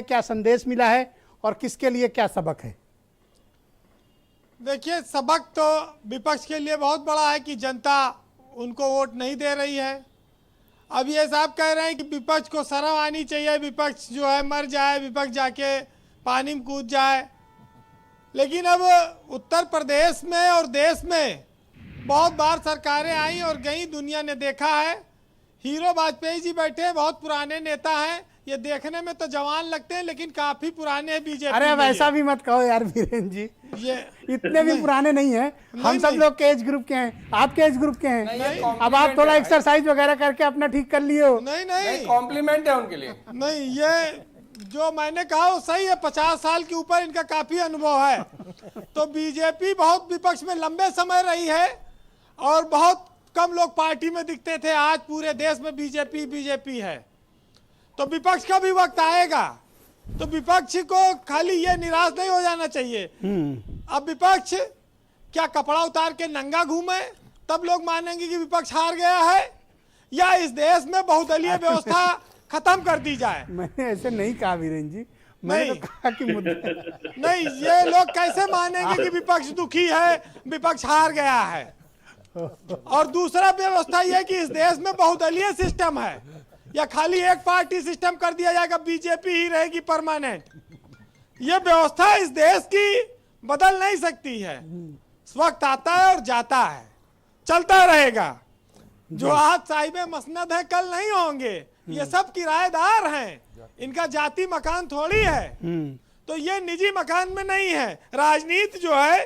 क्या संदेश मिला है और किसके लिए क्या सबक है? देखिए, सबक तो विपक्ष के लिए बहुत बड़ा है कि जनता उनको वोट नहीं दे रही है। अब ये साहब कह रहे हैं कि विपक्ष को शर्म आनी चाहिए, विपक्ष जो है मर जाए, विपक्ष जाके पानी में कूद जाए। लेकिन अब उत्तर प्रदेश में और देश में बहुत बार सरकारें आई और गई, दुनिया ने देखा है। हीरो वाजपेयी जी बैठे, बहुत पुराने नेता हैं, ये देखने में तो जवान लगते हैं लेकिन काफी पुराने हैं बीजेपी। अरे वैसा भी मत कहो यार वीरेंद्र जी, ये इतने भी पुराने नहीं हैं। हम सब लोग के एज ग्रुप के हैं, आपके एज ग्रुप के हैं। अब आप थोड़ा एक्सरसाइज वगैरह करके अपना ठीक कर लिए हो। नहीं, कॉम्प्लीमेंट है उनके लिए। नहीं, ये जो मैंने कहा वो सही है। 50 साल के ऊपर इनका काफी अनुभव है। तो बीजेपी बहुत विपक्ष में लंबे समय रही है और बहुत कम लोग पार्टी में दिखते थे। आज पूरे देश में बीजेपी है। तो विपक्ष का भी वक्त आएगा। तो विपक्ष को खाली ये निराश नहीं हो जाना चाहिए। अब विपक्ष क्या कपड़ा उतार के नंगा घूमे तब लोग मानेंगे कि विपक्ष हार गया है, या इस देश में बहुदलीय व्यवस्था खत्म कर दी जाए? मैंने ऐसे नहीं कहा वीरेंद्र जी, मैंने तो कहा कि नहीं, ये लोग कैसे मानेंगे कि विपक्ष दुखी है, विपक्ष हार गया है? और दूसरा व्यवस्था यह कि इस देश में बहुदलीय सिस्टम है, या खाली एक पार्टी सिस्टम कर दिया जाएगा, बीजेपी ही रहेगी परमानेंट? ये व्यवस्था इस देश की बदल नहीं सकती है। वक्त आता है और जाता है, चलता रहेगा। जो आज साहिब मसनद है कल नहीं होंगे। ये सब किराएदार हैं, इनका जाति मकान थोड़ी है। तो ये निजी मकान में नहीं है। राजनीति जो है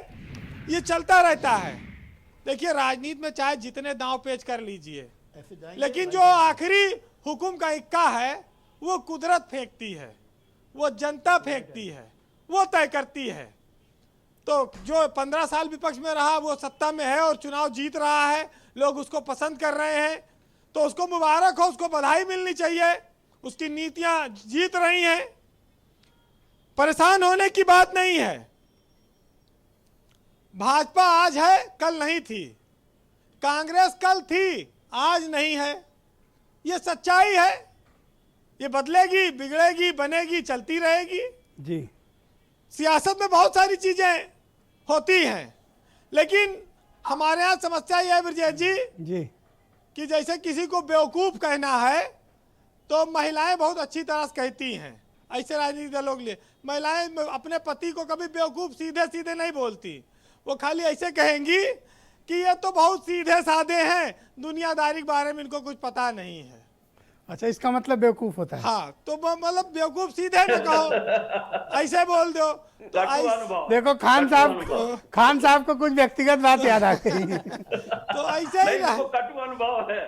ये चलता रहता है। देखिए, राजनीति में चाहे जितने दांव पेच कर लीजिए, लेकिन जो आखिरी हुकुम का इक्का है वो कुदरत फेंकती है, वो जनता फेंकती है, वो तय करती है। तो जो 15 साल विपक्ष में रहा वो सत्ता में है और चुनाव जीत रहा है, लोग उसको पसंद कर रहे हैं, तो उसको मुबारक हो, उसको बधाई मिलनी चाहिए। उसकी नीतियां जीत रही हैं, परेशान होने की बात नहीं है। भाजपा आज है, कल नहीं थी। कांग्रेस कल थी, आज नहीं है। ये सच्चाई है। ये बदलेगी, बिगड़ेगी, बनेगी, चलती रहेगी जी। सियासत में बहुत सारी चीजें होती हैं, लेकिन हमारे यहाँ समस्या यह है ब्रजेश जी कि जैसे किसी को बेवकूफ कहना है तो महिलाएं बहुत अच्छी तरह से कहती हैं। ऐसे राजनीतिक दलों के लिए महिलाएं अपने पति को कभी बेवकूफ सीधे सीधे नहीं बोलती। वो खाली ऐसे कहेंगी कि ये तो बहुत सीधे साधे हैं, दुनियादारी के बारे में इनको कुछ पता नहीं है। अच्छा, इसका मतलब बेवकूफ होता है? हाँ, तो मतलब बेवकूफ सीधे न कहो, ऐसे बोल दो। तो देखो खान साहब को कुछ व्यक्तिगत बात याद आ गई। तो ऐसे ही कटु अनुभव है।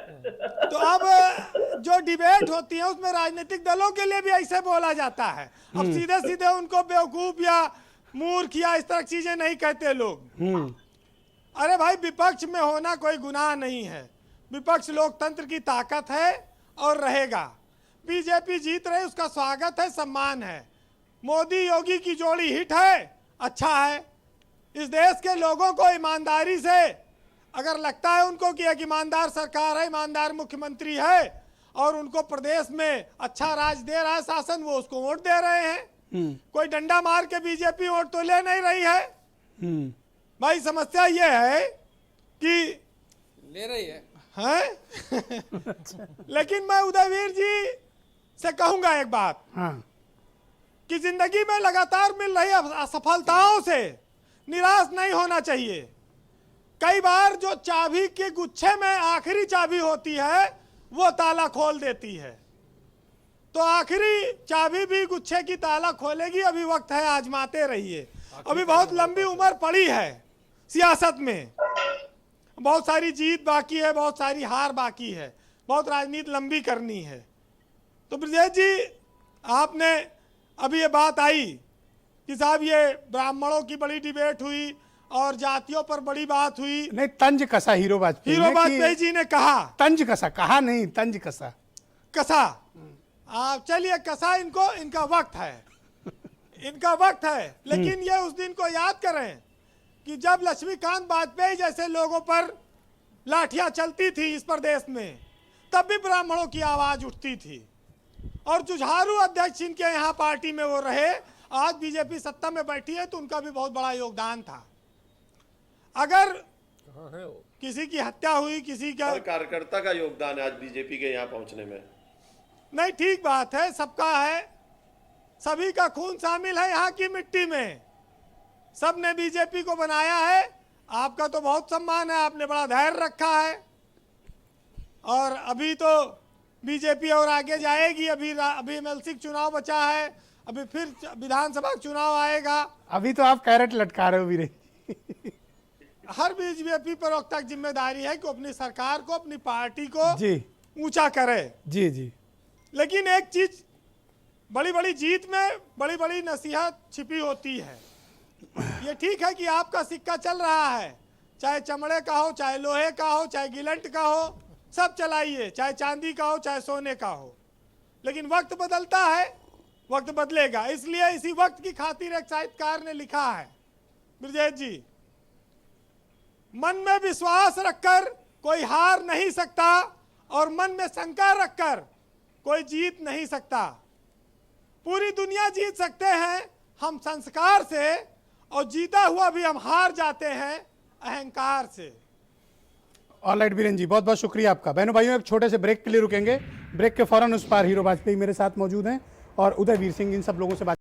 तो अब जो डिबेट होती है उसमें राजनीतिक दलों के लिए भी ऐसे बोला जाता है। अब सीधे सीधे उनको बेवकूफ या मूर्ख या इस तरह की चीजें नहीं कहते लोग। अरे भाई, विपक्ष में होना कोई गुनाह नहीं है। विपक्ष लोकतंत्र की ताकत है और रहेगा। बीजेपी जीत रही, उसका स्वागत है, सम्मान है। मोदी योगी की जोड़ी हिट है, अच्छा है। इस देश के लोगों को ईमानदारी से अगर लगता है उनको कि एक ईमानदार सरकार है, ईमानदार मुख्यमंत्री है और उनको प्रदेश में अच्छा राज दे रहा है शासन, वो उसको वोट दे रहे हैं। कोई डंडा मार के बीजेपी वोट तो ले नहीं रही है। भाई, समस्या ये है कि ले रही है। लेकिन मैं उदयवीर जी से कहूंगा एक बात, कि जिंदगी में लगातार मिल रही असफलताओं से निराश नहीं होना चाहिए। कई बार जो चाबी के गुच्छे में आखिरी चाबी होती है वो ताला खोल देती है। तो आखिरी चाबी भी गुच्छे की ताला खोलेगी। अभी वक्त है, आजमाते रहिए। अभी बहुत लंबी उम्र पड़ी है सियासत में, बहुत सारी जीत बाकी है, बहुत सारी हार बाकी है, बहुत राजनीति लंबी करनी है। तो ब्रजेश जी, आपने अभी ये बात आई कि साहब ये ब्राह्मणों की बड़ी डिबेट हुई और जातियों पर बड़ी बात हुई। नहीं, तंज कसा हीरो वाजपेयी जी ने कहा। तंज कसा कहा नहीं, तंज कसा। आप चलिए, कसा इनको, इनका वक्त है, इनका वक्त है। लेकिन ये उस दिन को याद करें कि जब लक्ष्मीकांत वाजपेयी जैसे लोगों पर लाठियां चलती थी इस प्रदेश में, तब भी ब्राह्मणों की आवाज उठती थी और जुझारू अध्यक्ष इनके यहाँ पार्टी में वो रहे, आज बीजेपी सत्ता में बैठी है तो उनका भी बहुत बड़ा योगदान था। अगर किसी की हत्या हुई, किसी का हर कार्यकर्ता का योगदान है आज बीजेपी के यहाँ पहुंचने में। नहीं, ठीक बात है, सबका है, सभी का खून शामिल है यहाँ की मिट्टी में, सब ने बीजेपी को बनाया है। आपका तो बहुत सम्मान है, आपने बड़ा धैर्य रखा है और अभी तो बीजेपी और आगे जाएगी। अभी एमएलसी चुनाव बचा है, अभी फिर विधानसभा चुनाव आएगा। अभी तो आप कैरेट लटका रहे हो वीरे। हर बीजेपी प्रवक्ता की जिम्मेदारी है कि अपनी सरकार को, अपनी पार्टी को जी ऊंचा करे। जी जी। लेकिन एक चीज, बड़ी बड़ी जीत में बड़ी बड़ी नसीहत छिपी होती है। ये ठीक है कि आपका सिक्का चल रहा है, चाहे चमड़े का हो, चाहे लोहे का हो, चाहे गिलंट का हो, सब चलाइए, चाहे चांदी का हो, चाहे सोने का हो। लेकिन वक्त बदलता है, वक्त बदलेगा। इसलिए इसी वक्त की खातिर एक साहित्यकार ने लिखा है, ब्रजेश जी, मन में विश्वास रखकर कोई हार नहीं सकता और मन में शंका रखकर कोई जीत नहीं सकता। पूरी दुनिया जीत सकते हैं हम संस्कार से, और जीता हुआ भी हम हार जाते हैं अहंकार से। ऑलराइट बीरेन जी, बहुत बहुत शुक्रिया आपका। बहनों भाइयों, एक छोटे से ब्रेक के लिए रुकेंगे। ब्रेक के फौरन उस पार हीरो वाजपेयी मेरे साथ मौजूद हैं और उदय वीर सिंह, इन सब लोगों से बात